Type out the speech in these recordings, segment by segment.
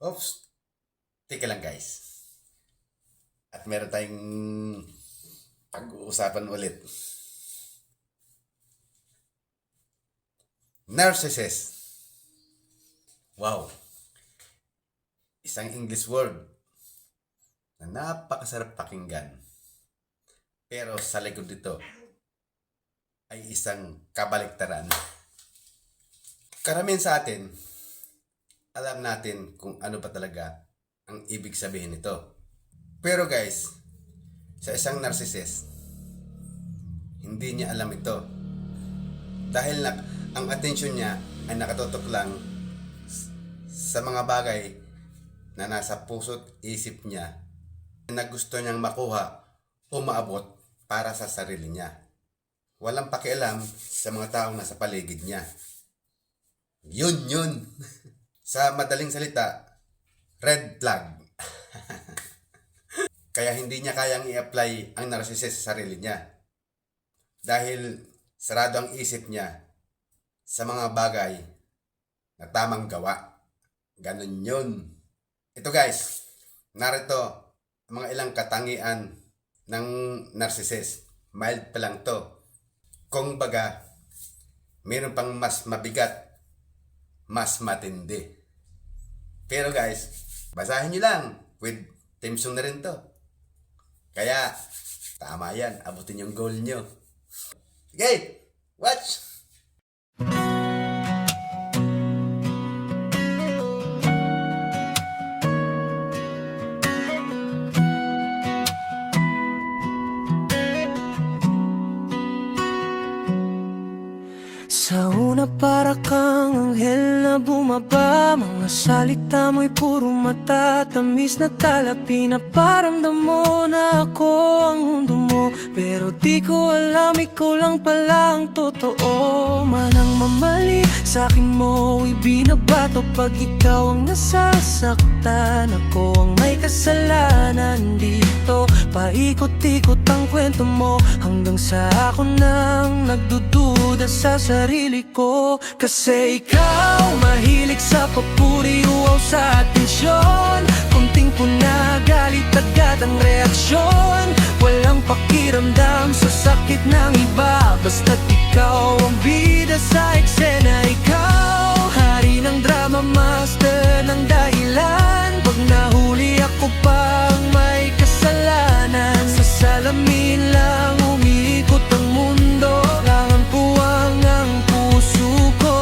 Oops, teka lang guys. At meron tayong pag-uusapan ulit. Narcissist. Wow. Isang English word na napakasarap pakinggan. Pero sa likod nito ay isang kabaliktaran. Karamihan sa atin, alam natin kung ano ba talaga ang ibig sabihin nito. Pero guys, sa isang narcissist, hindi niya alam ito. Dahil ang atensyon niya ay nakatutok lang sa mga bagay na nasa puso't isip niya na gusto niyang makuha o maabot para sa sarili niya. Walang pakialam sa mga taong nasa paligid niya. Yun. Sa madaling salita, red flag. Kaya hindi niya kayang i-apply ang narcissist sa sarili niya. Dahil sarado ang isip niya sa mga bagay na tamang gawa. Ganun yun. Ito guys, narito ang mga ilang katangian ng narcissist. Mild pa lang to. Kung baga, mayroon pang mas mabigat, mas matindi. Pero guys, basahin nyo lang. With theme song na rin to. Kaya, tama yan. Abutin yung goal nyo. Okay, watch! Sa una para kang anghel na bumaba, mga salita mo'y puro matatamis na tala. Pinaparamdam mo na ako ang mundo mo, pero di ko alam ikaw lang pala ang totoo. Manang mamali, sa'kin mo ibinabato pag ikaw ang nasasaktan. Ako ang may kasalanan dito. Paikot-ikot ang kwento mo hanggang sa ako nang nagdududa sa sarili ko. Kasi ikaw mahilig sa papuri, uaw sa atensyon. Kunting puna, galit agad ang reaksyon. Walang pakiramdam sa sakit ng iba, basta't ikaw ang bida sa eksena. Ikaw, hari ng drama, master ng dahilan. Pag nahuli ako pa ang may kasalanan, sa salamin lang umiikot ang mundo. Langang puwang ang puso ko.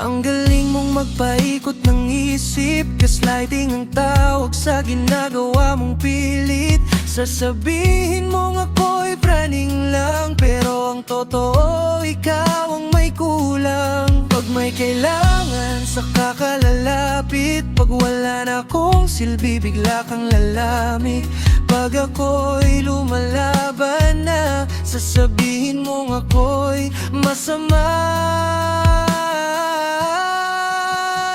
Ang galing mong magpaikot ng isip, gaslighting ang tawag sa ginagawa mong pilit. Sasabihin mong ako'y praning lang, pero ang totoo, ikaw ang may kulang. Pag may kailangan, saka ka lalapit. Pag wala na akong silbi, bigla kang lalamig. Pag ako'y lumalaban na, sasabihin mong ako'y masama.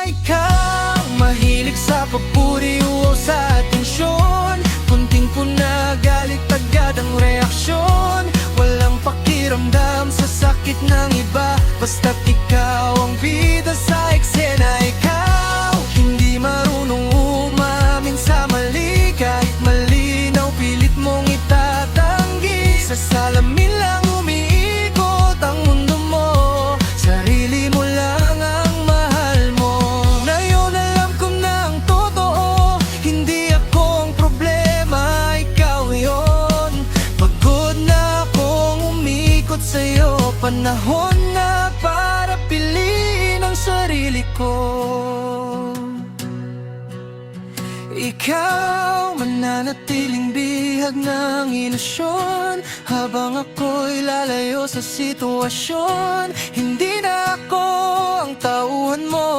Ikaw, mahilig sa papuri, uaw sa atensyon. Kunting puna, galit agad ang reaksyon. Walang pakiramdam sa sakit ng iba, basta't ikaw ang bida sa eksena. Ikaw, hindi marunong umamin sa mali. Kahit malinaw, pilit mong itatanggi. Sa salamin lang umiikot ang mundo mo, sarili mo lang ang mahal mo. Ngayon alam ko na ang totoo, hindi ako ang problema, ikaw yon. Pagod na akong umikot sa'yo, panahon na para piliin ang sarili ko. Ikaw, mananatiling bihag ng ilusyon, habang ako'y lalayo sa sitwasyon. Hindi na ako ang tauhan mo,